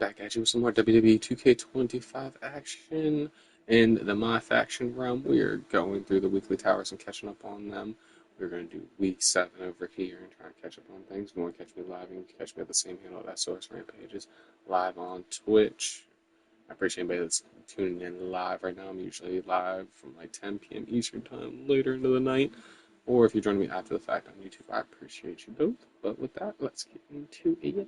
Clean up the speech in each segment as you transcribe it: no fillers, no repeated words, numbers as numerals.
back at you with some more WWE 2K25 action. In the My Faction realm, we are going through the weekly towers and catching up on them. We're going to do week 7 over here and try and catch up on things. If you want to catch me live, you can catch me at the same handle that Source Rampages, live on Twitch. I appreciate anybody that's tuning in live right now. I'm usually live from like 10 p.m. Eastern time, later into the night. Or if you're joining me after the fact on YouTube, I appreciate you both. But with that, let's get into it.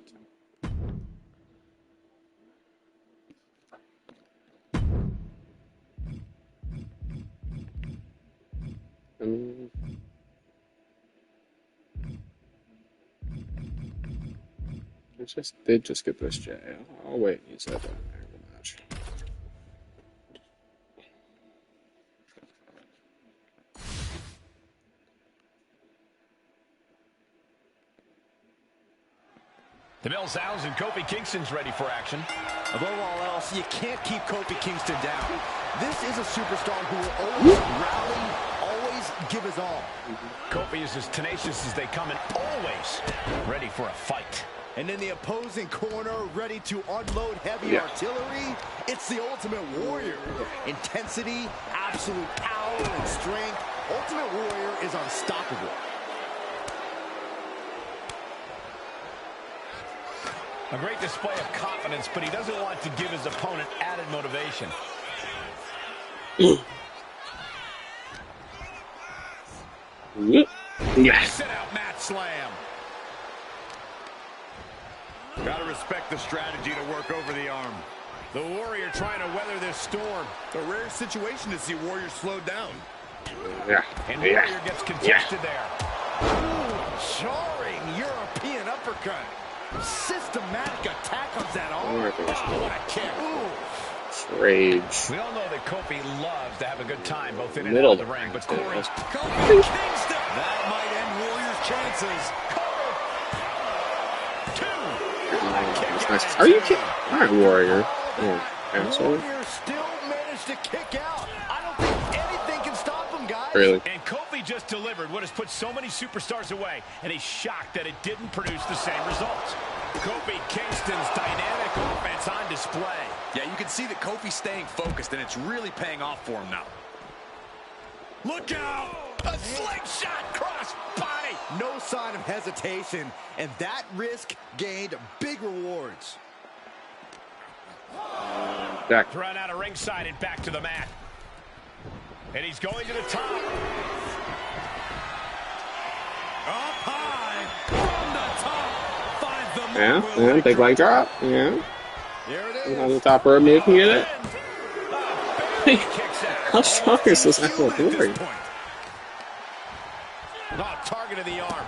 Did just get this J. Oh wait, he said that in the match. The Mill's out and Kofi Kingston's ready for action. Above all else, you can't keep Kofi Kingston down. This is a superstar who will always rally, always give his all. Kofi is as tenacious as they come and always ready for a fight. And in the opposing corner, ready to unload heavy artillery, it's the Ultimate Warrior. Intensity, absolute power and strength. Ultimate Warrior is unstoppable. A great display of confidence, but he doesn't want to give his opponent added motivation. Sit out mat slam. Gotta respect the strategy to work over the arm. The Warrior trying to weather this storm. A rare situation to see Warrior slowed down. And Warrior gets contested there. Ooh, jarring European uppercut. Systematic attack on that arm. What a kick. Rage. We all know that Kofi loves to have a good time both in and Middle out of the ring, but Corey, Kofi Kingston. That might end Warrior's chances. Nice. Are you kidding? Alright, Warrior. Oh, asshole. Warrior still managed to kick out. I don't think anything can stop him, guys. Really? And Kofi just delivered what has put so many superstars away, and he's shocked that it didn't produce the same results. Kofi Kingston's dynamic offense on display. Yeah, you can see that Kofi's staying focused, and it's really paying off for him now. Look out! A slingshot cross body! No sign of hesitation, and that risk gained big rewards. Back. Thrown out of ringside and back to the mat. And he's going to the top. Up high, from the top, finds the Yeah, big leg drop. Yeah. Here it is. On the top rope, you can get it. How strong is this actual Warrior? Target of the arm.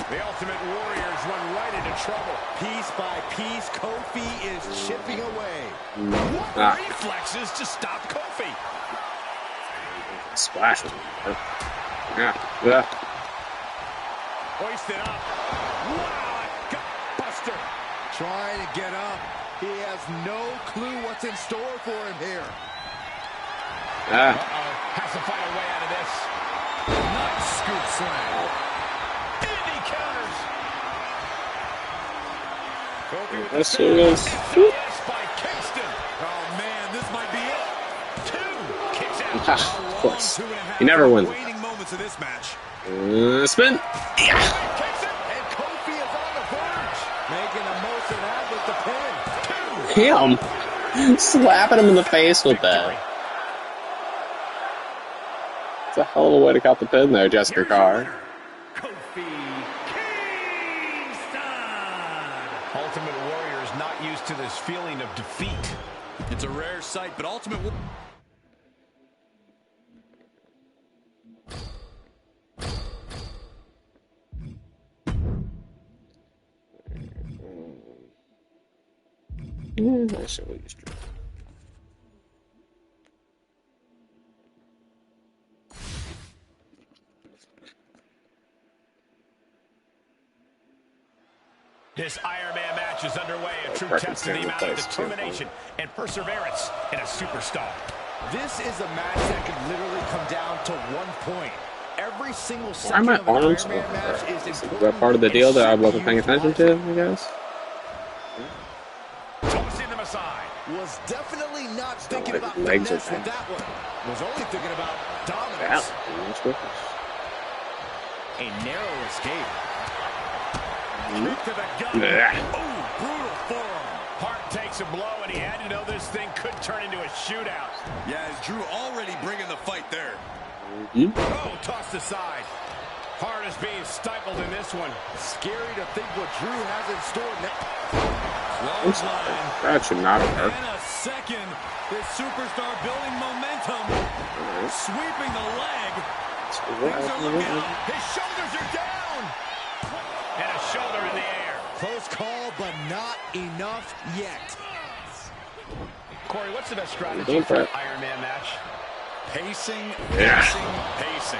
The Ultimate Warriors run right into trouble. Piece by piece, Kofi is chipping away. What reflexes to stop Kofi? Splash. Yeah. Hoisted up. Wow, a gut buster. Trying to get up. He has no clue what's in store for him here. Has to find a way out of this. Nice scoop slam. And he counters. Kofi with the This by Kingston. Oh, man, this might be it. 2 kicks out. Of course. He never wins. Waning moments of this match. Spin. Yeah. Kicks it. And Kofi is on the verge. Making the most of that with the pin. Him. Slapping him in the face with that. It's a hell of a way to count the pin there, Jessica Carr. Kofi Kingston. Ultimate Warrior is not used to this feeling of defeat. It's a rare sight, but Ultimate Warrior. I should have used it. This Iron Man match is underway, a true test of the amount of determination and perseverance in a superstar. This is a match that could literally come down to one point. Every single Why second are of my an arms Iron Man over match there? is Is important. that part of the deal that I wasn't paying attention to, I guess? Tossing aside. Was definitely not thinking about legs finesse are with that one. Was only thinking about Yeah, dominance. A narrow escape. Mhm. Kick to the gut. Yeah. Ooh, brutal forearm. Hart takes a blow, and he had to know this thing could turn into a shootout. Yeah, is Drew already bringing the fight there? Oh, tossed aside. Hart is being stifled in this one. Scary to think what Drew has in store next. Clothesline. That should not have hurt. And a second. This superstar building momentum. Sweeping the leg. Things are looking up. His shoulders are down. And a shoulder in the air. Close call, but not enough yet. Corey, what's the best strategy for an Iron Man match? Pacing, Yeah. pacing.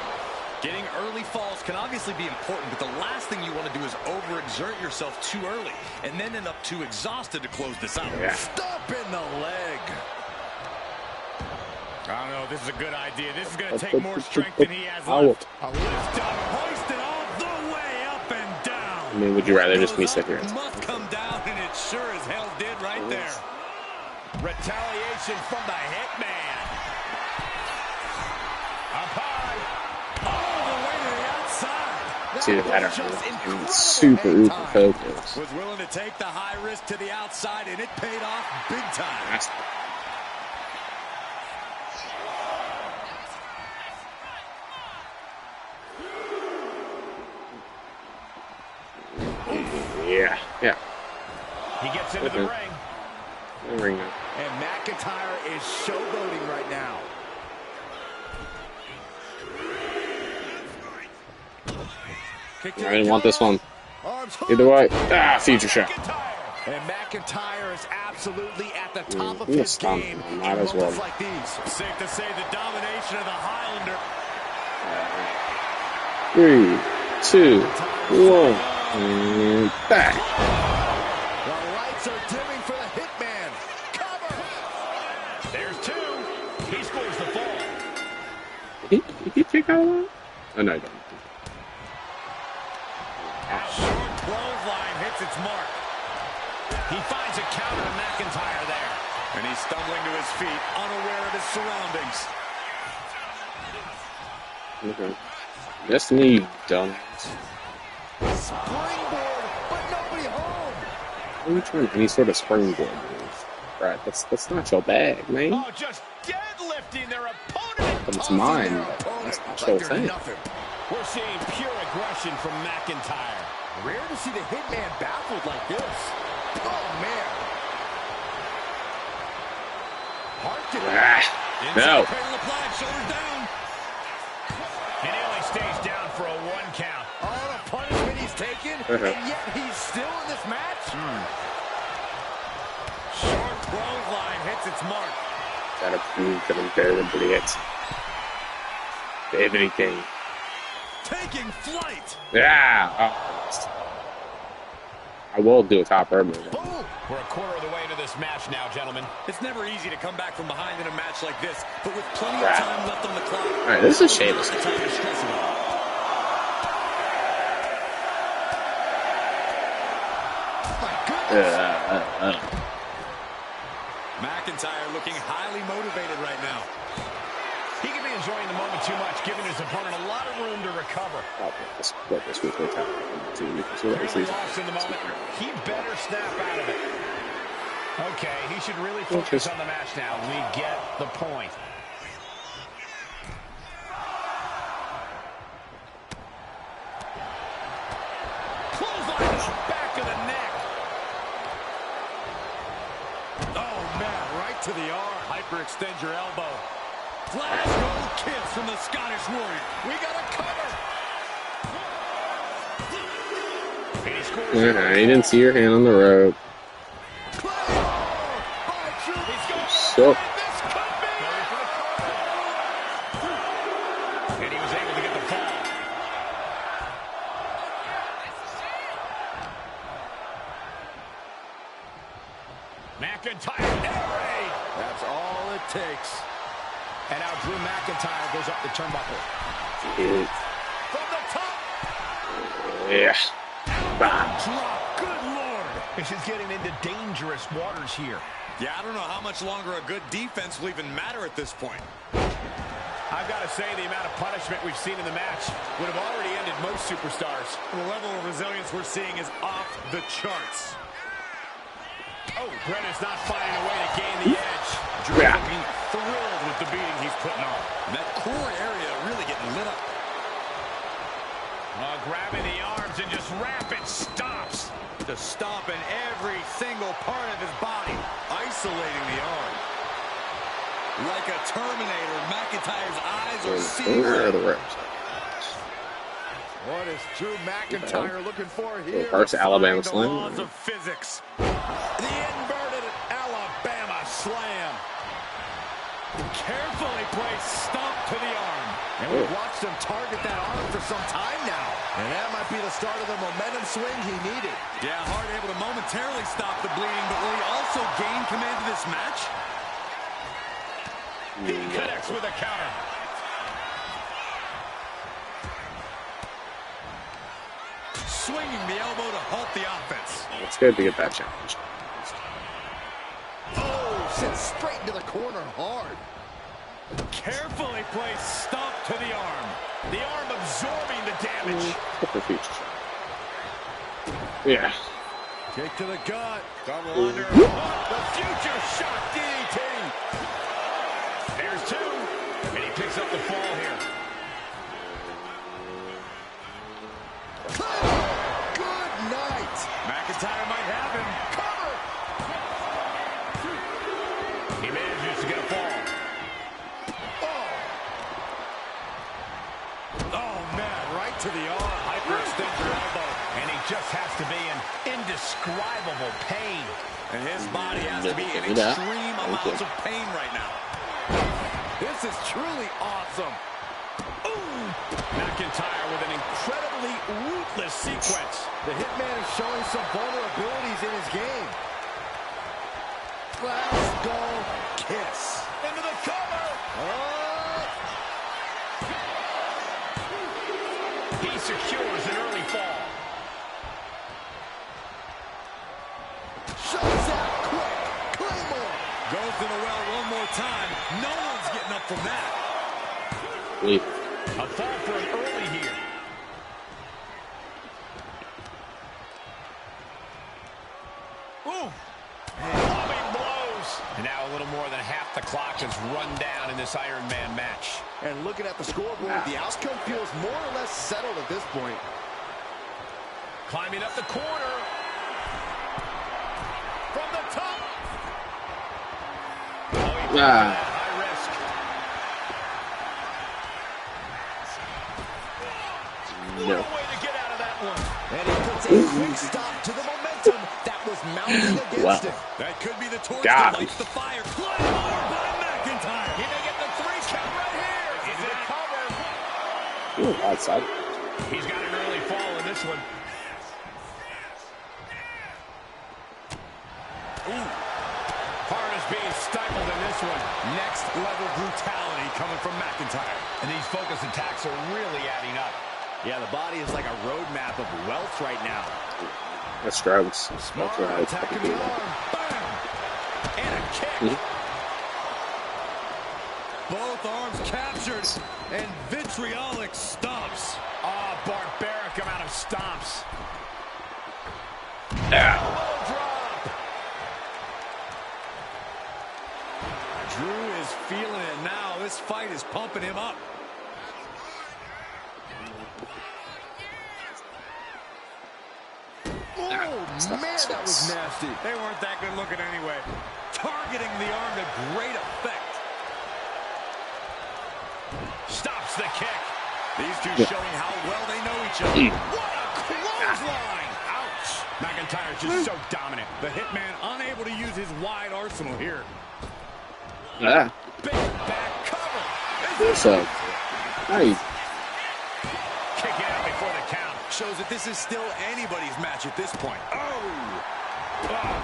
Getting early falls can obviously be important, but the last thing you want to do is overexert yourself too early and then end up too exhausted to close this out. Yeah. Stop in the leg. I don't know if this is a good idea. This is going to take more strength than he has left. A lift up, hoisted all the way up and down. I mean, would you rather just me sit here? Must come down, and it sure as hell did right there. Retaliation from the Hitman. Up high. All the way to the outside. See the better. I'm super uber focused. Was willing to take the high risk to the outside, and it paid off big time. Yeah, yeah. He gets into the ring. The ring now. And McIntyre is showboating right now. I didn't want this one. Either way. Ah, future shot. And McIntyre is absolutely at the top of He was his stunned. game Might in as well. moments like these. Safe to say the domination of the Highlander. 3, 2, 1, and back. The lights are dimming for the Hitman. Cover! There's two. He scores the fall. Did he kick out of that? Oh, no, he didn't. Short clothesline hits its mark. He finds a counter to McIntyre there. And he's stumbling to his feet, unaware of his surroundings. Okay. Destiny, you dumb. Springboard, but nobody home. Why are you trying any sort of springboard move? Right, that's not your bag, man. Oh, just deadlifting their opponent. But it's mine. That's not your thing. We're seeing pure aggression from McIntyre. Rare to see the Hitman baffled like this. Oh, man. Hard to No. Shoulders down. And he only stays down for a 1 count. all the punishment he's taken, and yet he's still in this match. Short clothesline hits its mark. Gotta prove that I'm terribly it. Everything. Taking flight. Yeah. Oh. I will do a top rope move. Boom. We're a quarter of the way into this match now, gentlemen. It's never easy to come back from behind in a match like this, but with plenty of time left on the clock. All right, this is Sheamus. Time to stress it out. McIntyre looking highly motivated right now. He could be enjoying the moment too much, giving his opponent a lot of room to recover. Let's split this weekly top too. Clearly lost in the moment. He better snap out of it. Okay, he should really focus on the match now. We get the point. Clothesline to the back of the neck. Oh, man, right to the arm. Hyperextend your elbow. Glasgow kiss from the Scottish Warrior. We got a cover. And he scores. You didn't see your hand on the rope. So. And he was able to get the fall. McIntyre air raid. That's all it takes. And now Drew McIntyre goes up the turnbuckle. Yeah. From the top. Yeah. Drop. Good Lord. This is getting into dangerous waters here. Yeah, I don't know how much longer a good defense will even matter at this point. I've got to say, the amount of punishment we've seen in the match would have already ended most superstars. The level of resilience we're seeing is off the charts. Oh, Brenna's not finding a way to gain the edge. Drew looking thrilled with the beating he's putting on. And that core area really getting lit up. Grabbing the arms and just rapid stops. Just stomping every single part of his body. Isolating the arm. Like a Terminator, McIntyre's eyes are seeing. What is Drew McIntyre looking for here? First Alabama The slam. laws of physics. The inverted Alabama slam. Carefully placed stomp to the arm. And we've watched him target that arm for some time now. And that might be the start of the momentum swing he needed. Yeah, Hart able to momentarily stop the bleeding, but will he also gain command of this match? He connects with a counter. Swinging the elbow to halt the offense. It's good to get that challenge. Oh, sent straight into the corner hard. Carefully placed stomp to the arm. The arm absorbing the damage. Put the future shot. Yeah. Kick to the gut. Double under. The future shot DDT. There's two. And he picks up the fall here. Good night. McIntyre might have him. Cover. He manages to get a fall. Oh, man, right to the arm. Hyperextender elbow. And he just has to be in indescribable pain. And his body has to be in extreme amounts of pain right now. This is truly awesome. Ooh. McIntyre with an incredibly ruthless sequence. The Hitman is showing some vulnerabilities in his game. Glasgow kiss. Into the cover. He secures an early fall. Shows out quick. Claymore. Goes to the well one more time. No one's getting up from that. Leave. A fall for an early here. Ooh. Bombing blows. And now a little more than half the clock has run down in this Iron Man match. And looking at the scoreboard, the outcome feels more or less settled at this point. Climbing up the corner. From the top. Oh, high risk. No. What a way to get out of that one. And he puts a quick stop to the momentum that was mounting against him. That could be the torch Got that him. lights the fire. Claymore by McIntyre. He may get the 3 count right here. Is it a cover? Ooh, outside. He's got an early fall in this one. Ooh. Hart is being stifled in this one. Next level brutality coming from McIntyre. And these focus attacks are really adding up. Yeah, the body is like a roadmap of wealth right now. That's Strauss. Smart That's what I attack in fucking the do. arm. Bam! And a kick. Both arms captured. And vitriolic stomps. Oh, barbaric amount of stomps. Elbow drop. Drew is feeling it now. This fight is pumping him up. Oh, man, that was nasty. They weren't that good looking anyway. Targeting the arm to great effect. Stops the kick. These two showing how well they know each other. What a clothesline. Ouch. McIntyre's just so dominant. The Hitman unable to use his wide arsenal here. Yeah. Big back cover. What's up? Hey. Kicking out before the count. Shows that this is still anybody's match at this point. Oh,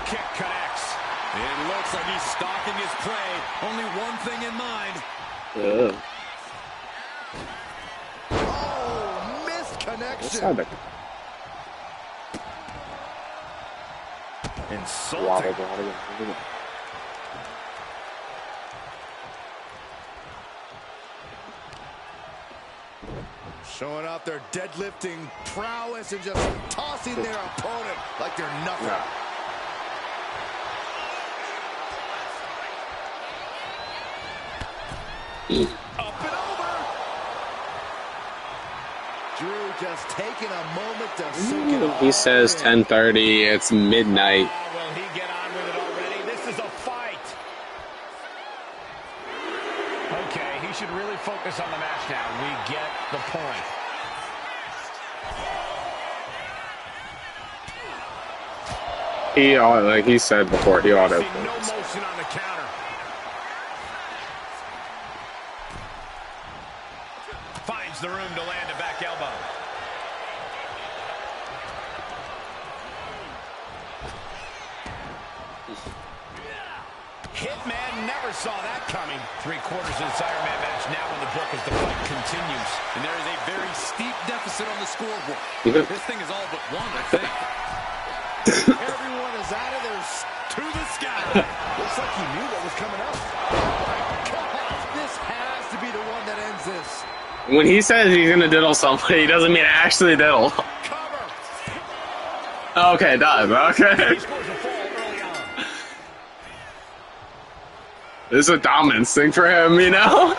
kick connects. It looks like he's stalking his prey. Only one thing in mind. Oh, missed That's connection. not a... Insulting. Showing off their deadlifting prowess and just tossing their opponent like they're nothing. Up and over. Drew just taking a moment to soak it all. He says 10:30. It's midnight. Will he get on with it already? This is a fight. Okay, he should really focus on the match now. We get the point. Like he said before, he ought to. No motion on the counter. Finds the room to land a back elbow. Hitman never saw that coming. 3/4 of this Iron Man match now in the book as the fight continues. And there is a very steep deficit on the scoreboard. Yeah. This thing is all but won, I think. Everyone is out of there to the sky. Looks like he knew what was coming up. Oh my gosh, this has to be the one that ends this. When he says he's gonna diddle somebody, he doesn't mean actually diddle. Cover. Okay, done. Okay. He scores a fall early on. This is a dominance thing for him, you know?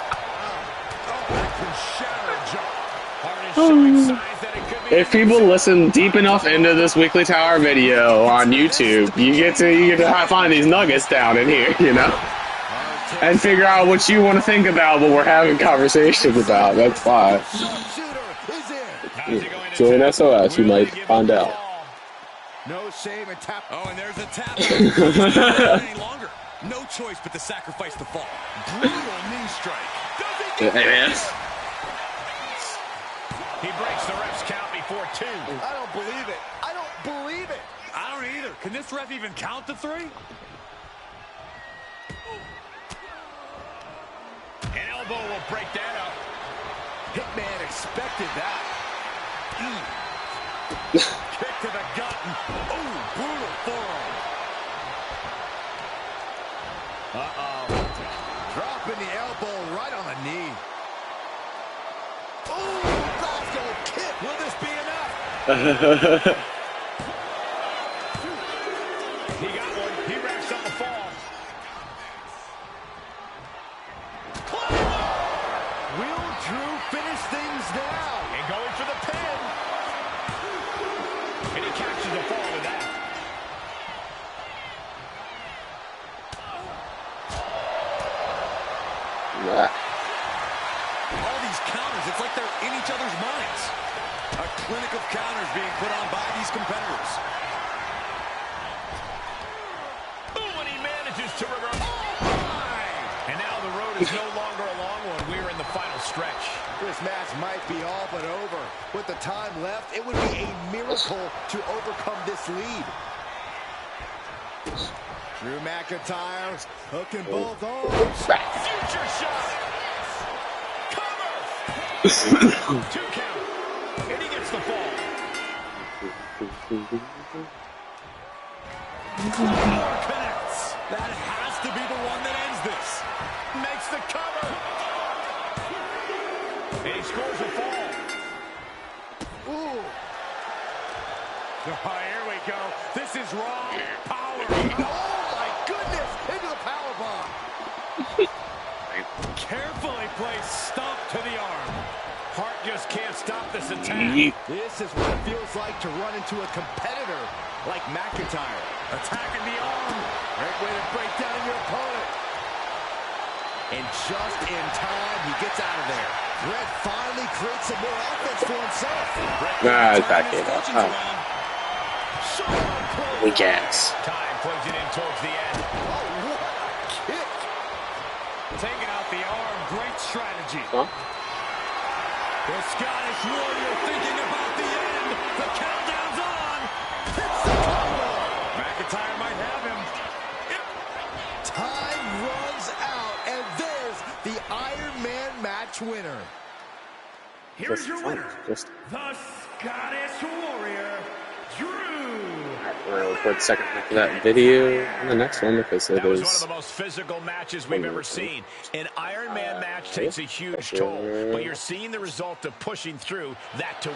If people listen deep enough into this Weekly Tower video on YouTube, you get to find these nuggets down in here, you know? And figure out what you want to think about what we're having conversations about. That's fine. Join SOS, you might find out. No shame and tap. Oh, and there's a tap. Any longer. No choice but to sacrifice the fall. Brutal knee strike. Hey, man. He breaks the ref's count before 2. I don't believe it. I don't believe it. I don't either. Can this ref even count to 3? An elbow will break that up. Hitman expected that. Kick to the gut. Oh, brutal forearm. Dropping the elbow right on the knee. Oh, Glasgow kick. Will this be enough? He got one. He wraps up the fall. Will Drew finish things now? And going for the pin. And he captures the fall with that. All these counters, it's like they're in each other's minds. A clinic of counters being put on by these competitors. Ooh, and he manages to reverse. Oh, and now the road is no longer a long one. We are in the final stretch. This match might be all but over. With the time left, it would be a miracle to overcome this lead. Drew McIntyre hooking both arms. Future shot. Cover. 2 count. And he gets the fall. Connects. That has to be the one that ends this. Makes the cover. And he scores a fall. Ooh. Oh, here we go. This is raw power. Oh, my goodness. Into the powerbomb. Carefully placed stomp to the arm. Hart just can't stop this attack. This is what it feels like to run into a competitor like McIntyre. Attacking the arm. Great way to break down your opponent. And just in time, he gets out of there. Red finally creates some more offense for himself. Nah, it's back in. We guess. Time plugs it in towards the end. Oh, what a kick. Taking out the arm. Great strategy. Huh? The Scottish Warrior thinking about the end. The countdown's on. Hits the combo. McIntyre might have him. Time runs out, and there's the Iron Man match winner. Here's your winner, the Scottish Warrior, We're going to record the second half of that video in the next one because it That was is one of the most physical matches we've ever seen. An Iron Man match takes a huge toll, but you're seeing the result of pushing through that to...